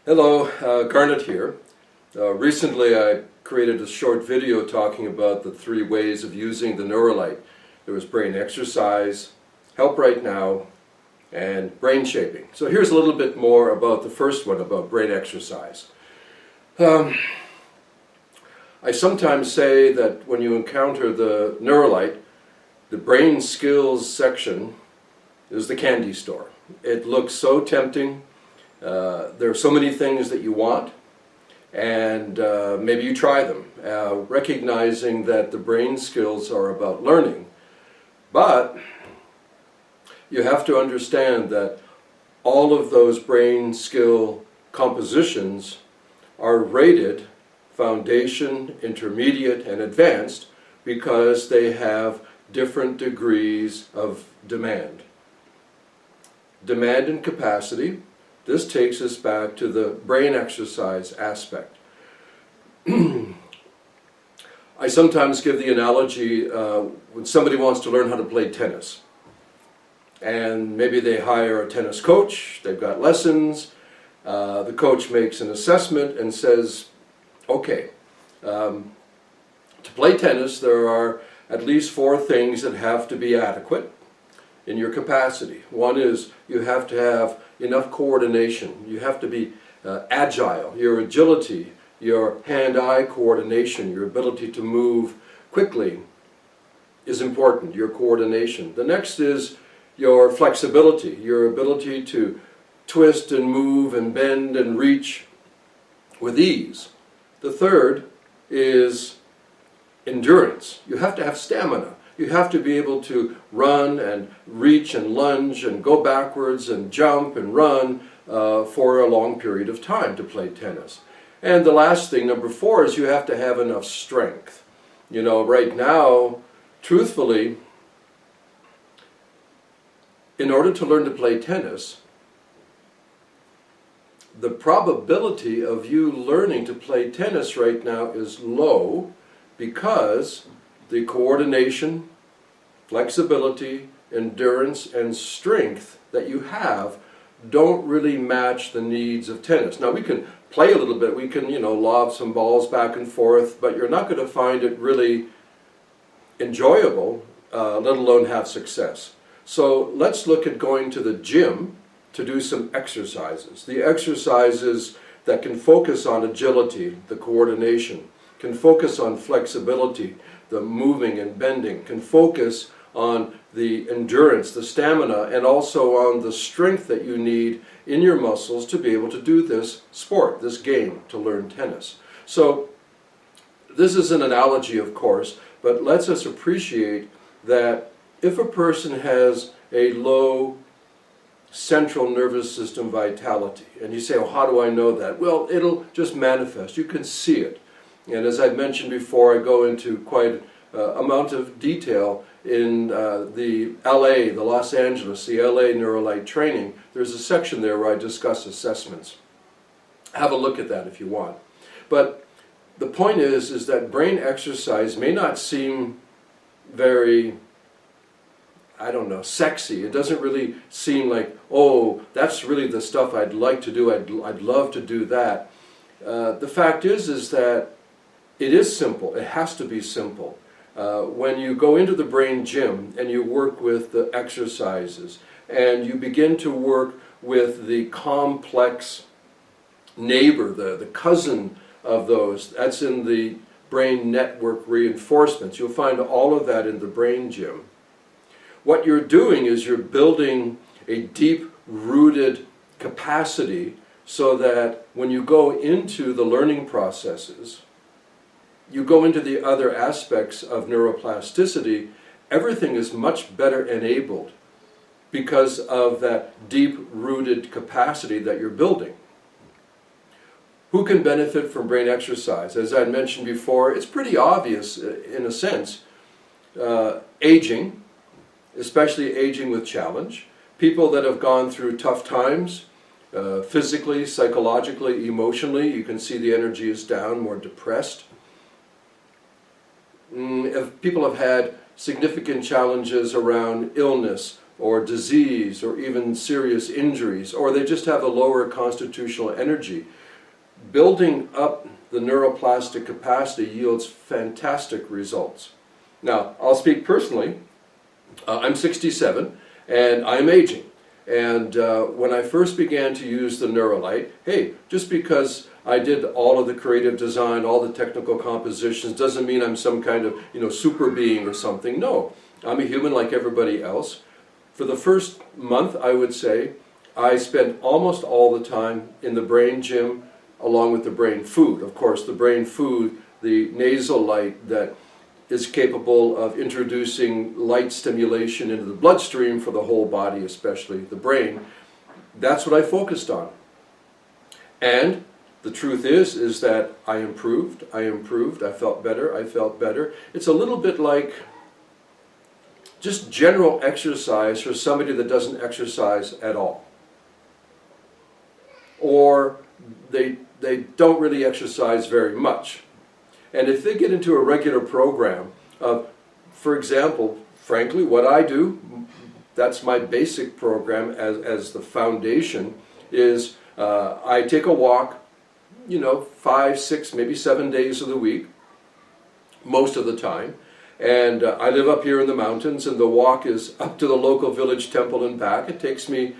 Hello, Garnet here. Recently I created a short video talking about the 3 ways of using the Neurolite. There was brain exercise, help right now, and brain shaping. So here's a little bit more about the first one, about brain exercise. I sometimes say that when you encounter the Neurolite, the brain skills section is the candy store. It looks so tempting. There are so many things that you want, and maybe you try them, recognizing that the brain skills are about learning. But you have to understand that all of those brain skill compositions are rated foundation, intermediate, and advanced because they have different degrees of demand. Demand and capacity. This takes us back to the brain exercise aspect. I sometimes give the analogy when somebody wants to learn how to play tennis. And maybe they hire a tennis coach, they've got lessons, the coach makes an assessment and says, okay, to play tennis there are at least 4 things that have to be adequate in your capacity. One is you have to have enough coordination. You have to be agile. Your agility, your hand-eye coordination, your ability to move quickly is important, your coordination. The next is your flexibility, your ability to twist and move and bend and reach with ease. The third is endurance. You have to have stamina. You have to be able to run and reach and lunge and go backwards and jump and run for a long period of time to play tennis. And the last thing, number 4, is you have to have enough strength. You know, right now, truthfully, in order to learn to play tennis, the probability of you learning to play tennis right now is low because the coordination, flexibility, endurance, and strength that you have don't really match the needs of tennis. Now we can play a little bit, we can, lob some balls back and forth, but you're not going to find it really enjoyable, let alone have success. So let's look at going to the gym to do some exercises. The exercises that can focus on agility, the coordination, can focus on flexibility, the moving and bending, can focus on the endurance, the stamina, and also on the strength that you need in your muscles to be able to do this sport, this game, to learn tennis. So this is an analogy, of course, but lets us appreciate that if a person has a low central nervous system vitality, and you say, well, how do I know that? Well, it'll just manifest. You can see it. And as I've mentioned before, I go into quite amount of detail in the LA, the Los Angeles, the LA Neurolite training. There's a section there where I discuss assessments. Have a look at that if you want. But the point is that brain exercise may not seem very, sexy. It doesn't really seem like, oh, that's really the stuff I'd like to do. I'd love to do that. The fact is that it is simple. It has to be simple. When you go into the brain gym and you work with the exercises and you begin to work with the complex neighbor, the cousin of those, that's in the brain network reinforcements. You'll find all of that in the brain gym. What you're doing is you're building a deep-rooted capacity so that when you go into the learning processes, you go into the other aspects of neuroplasticity, everything is much better enabled because of that deep-rooted capacity that you're building. Who can benefit from brain exercise? As I mentioned before, it's pretty obvious in a sense. Aging, especially aging with challenge, people that have gone through tough times, physically, psychologically, emotionally, you can see the energy is down, more depressed. If people have had significant challenges around illness or disease or even serious injuries, or they just have a lower constitutional energy. Building up the neuroplastic capacity yields fantastic results. Now, I'll speak personally. I'm 67 and I'm aging. And when I first began to use the Neurolite, hey, just because I did all of the creative design, all the technical compositions, doesn't mean I'm some kind of, super being or something. No, I'm a human like everybody else. For the first month, I would say, I spent almost all the time in the brain gym along with the brain food. Of course, the brain food, the nasal light that is capable of introducing light stimulation into the bloodstream for the whole body, especially the brain. That's what I focused on. And the truth is that I improved, I felt better. It's a little bit like just general exercise for somebody that doesn't exercise at all. Or they don't really exercise very much. And if they get into a regular program of, for example, frankly, what I do, that's my basic program as the foundation, is I take a walk, 5, 6, maybe 7 days of the week, most of the time. And I live up here in the mountains, and the walk is up to the local village temple and back. It takes me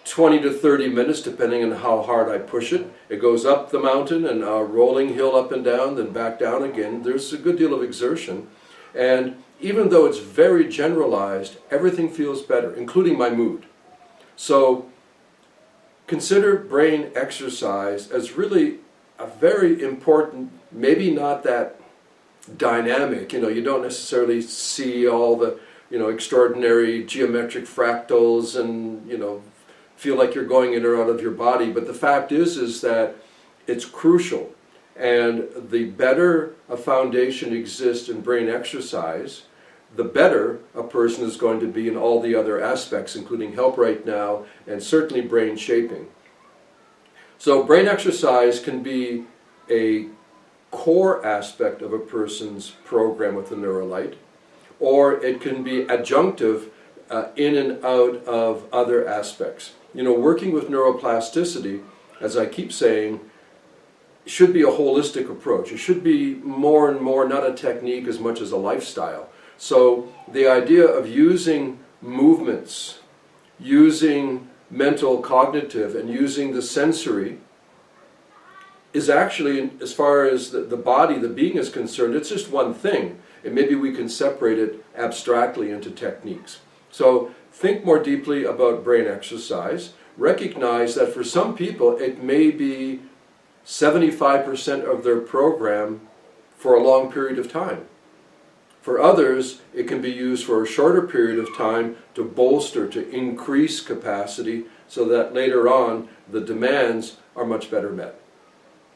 20 to 30 minutes, depending on how hard I push it. It goes up the mountain and a rolling hill up and down, then back down again. There's a good deal of exertion. And even though it's very generalized, everything feels better, including my mood. So consider brain exercise as really a very important, maybe not that dynamic, you don't necessarily see all the, extraordinary geometric fractals and, feel like you're going in or out of your body, but the fact is that it's crucial. And the better a foundation exists in brain exercise, the better a person is going to be in all the other aspects, including Help Right Now and certainly brain shaping. So brain exercise can be a core aspect of a person's program with the Neurolite, or it can be adjunctive in and out of other aspects. Working with neuroplasticity, as I keep saying, should be a holistic approach. It should be more and more not a technique as much as a lifestyle. So the idea of using movements, using mental, cognitive, and using the sensory is actually, as far as the body, the being is concerned, it's just one thing. And maybe we can separate it abstractly into techniques. So think more deeply about brain exercise. Recognize that for some people it may be 75% of their program for a long period of time. For others, it can be used for a shorter period of time to bolster, to increase capacity, so that later on the demands are much better met.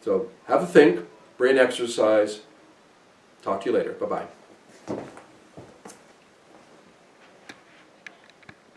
So have a think, brain exercise. Talk to you later. Bye-bye.